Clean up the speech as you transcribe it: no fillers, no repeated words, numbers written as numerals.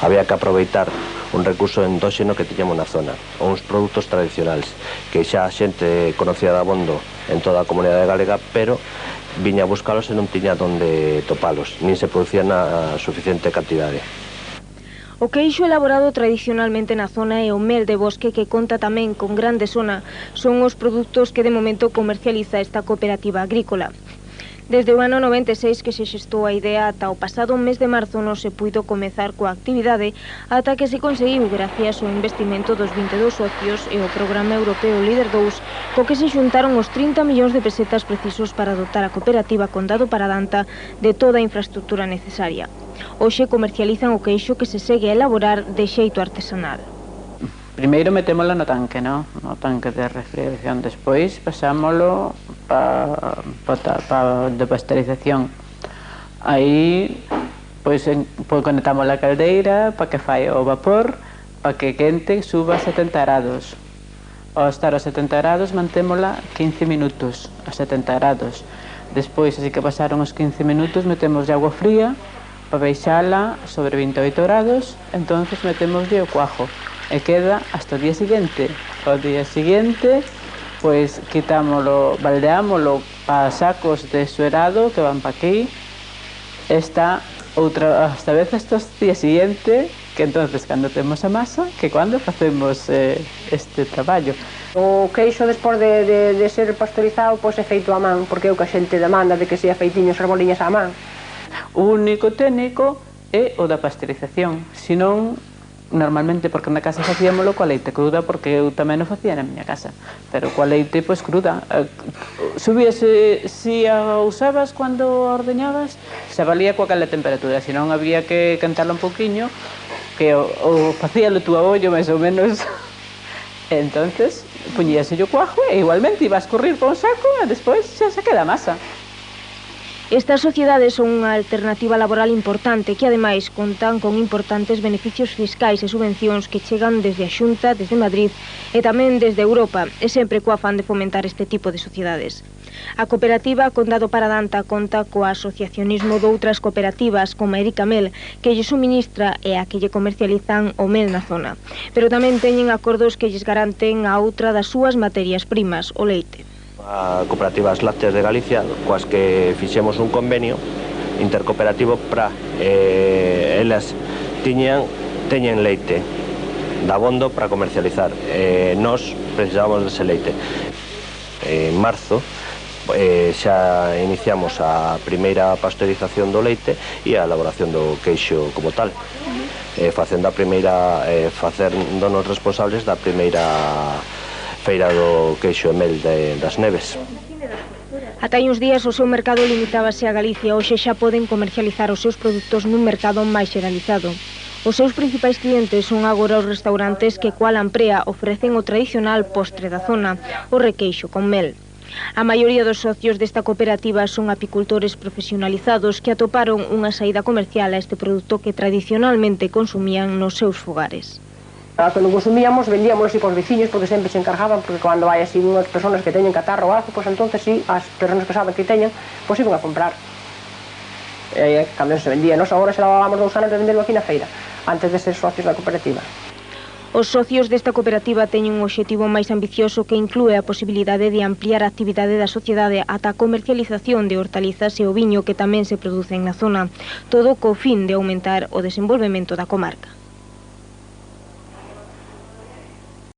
Había que aproveitar un recurso endóxeno que tiñamos na zona, uns produtos tradicionais que xa a xente conocía de abondo en toda a comunidade galega, pero viña a buscalos e non tiña onde topalos, nin se producía na suficiente cantidade. O queixo elaborado tradicionalmente na zona e o mel de bosque, que conta tamén con grande zona, son os produtos que de momento comercializa esta cooperativa agrícola. Desde o ano 96 que se xestou a idea ata o pasado mes de marzo non se puido comezar coa actividade ata que se conseguiu gracias ao investimento dos 22 socios e o programa europeo Líder 2, co que se xuntaron os 30 millóns de pesetas precisos para dotar a cooperativa Condado Paradanta de toda a infraestructura necesaria. Hoxe comercializan o queixo que se segue a elaborar de xeito artesanal. Primeiro metémolo no tanque, no tanque de refrigeración. Despois pasámolo de pasteurización. Aí pois conectamos a caldeira para que fai o vapor, para que quente suba a 70 grados. Ao estar a 70 grados mantémola 15 minutos a 70 grados. Despois, así que pasaron os 15 minutos, metemos de agua fría para baixala sobre 28 grados, entonces metémoslle o cuajo. E queda hasta o día seguinte. O día seguinte, pois quitámoslo, baldeámoslo a sacos de suerado que van para aquí. Esta outra, hasta veces o día seguinte, que entonces cando temos a masa, que cando facemos este traballo. O queixo, despois de ser pasteurizado, pois é feito a man, porque é o que a xente demanda, de que sea feitiños as boliñas á man. O único técnico é o da pasteurización, senón normalmente, porque na casa facíamolo coa leite cruda, porque eu tamén o facía na miña casa, pero coa leite pois cruda. Subíase, se a usabas cando a ordeñabas, se valía coa cala temperatura, senón había que cantarla un pouquiño, que o facíalo tú a ollo, máis ou menos. Entonces, puñíase o cuajo e igualmente iba a escurrir por un saco e despois xa se queda a masa. Estas sociedades son unha alternativa laboral importante que, ademais, contan con importantes beneficios fiscais e subvencións que chegan desde a Xunta, desde Madrid e tamén desde Europa, e sempre co afán de fomentar este tipo de sociedades. A cooperativa Condado Paradanta conta co asociacionismo doutras cooperativas como Erika Mel, que lle suministra e a que lle comercializan o mel na zona, pero tamén teñen acordos que lles garanten a outra das súas materias primas, o leite. A Cooperativas Lácteas de Galicia, coas que fixemos un convenio intercooperativo para elas teñen leite de abondo para comercializar. Nós precisábamos dese leite. En marzo xa iniciamos a primeira pasteurización do leite e a elaboración do queixo como tal, facéndonos responsables da primeira feira do queixo e mel das Neves. Ata hai uns días o seu mercado limitábase a Galicia, hoxe xa poden comercializar os seus produtos nun mercado máis xeralizado. Os seus principais clientes son agora os restaurantes que coa lamprea ofrecen o tradicional postre da zona, o requeixo con mel. A maioría dos socios desta cooperativa son apicultores profesionalizados que atoparon unha saída comercial a este produto que tradicionalmente consumían nos seus fogares. Cando consumíamos, vendíamos así cos veciños, porque sempre se encargaban, porque cando hai así unhas personas que teñen catarro ou algo, pois entonces sí, as personas que saben que teñen, pois iban a comprar. E cando se vendía, nos agora se lavábamos 2 anos de venderlo aquí na feira, antes de ser socios da cooperativa. Os socios desta cooperativa teñen un obxectivo máis ambicioso que inclúe a posibilidade de ampliar a actividade da sociedade ata a comercialización de hortalizas e o viño que tamén se producen na zona, todo co fin de aumentar o desenvolvemento da comarca.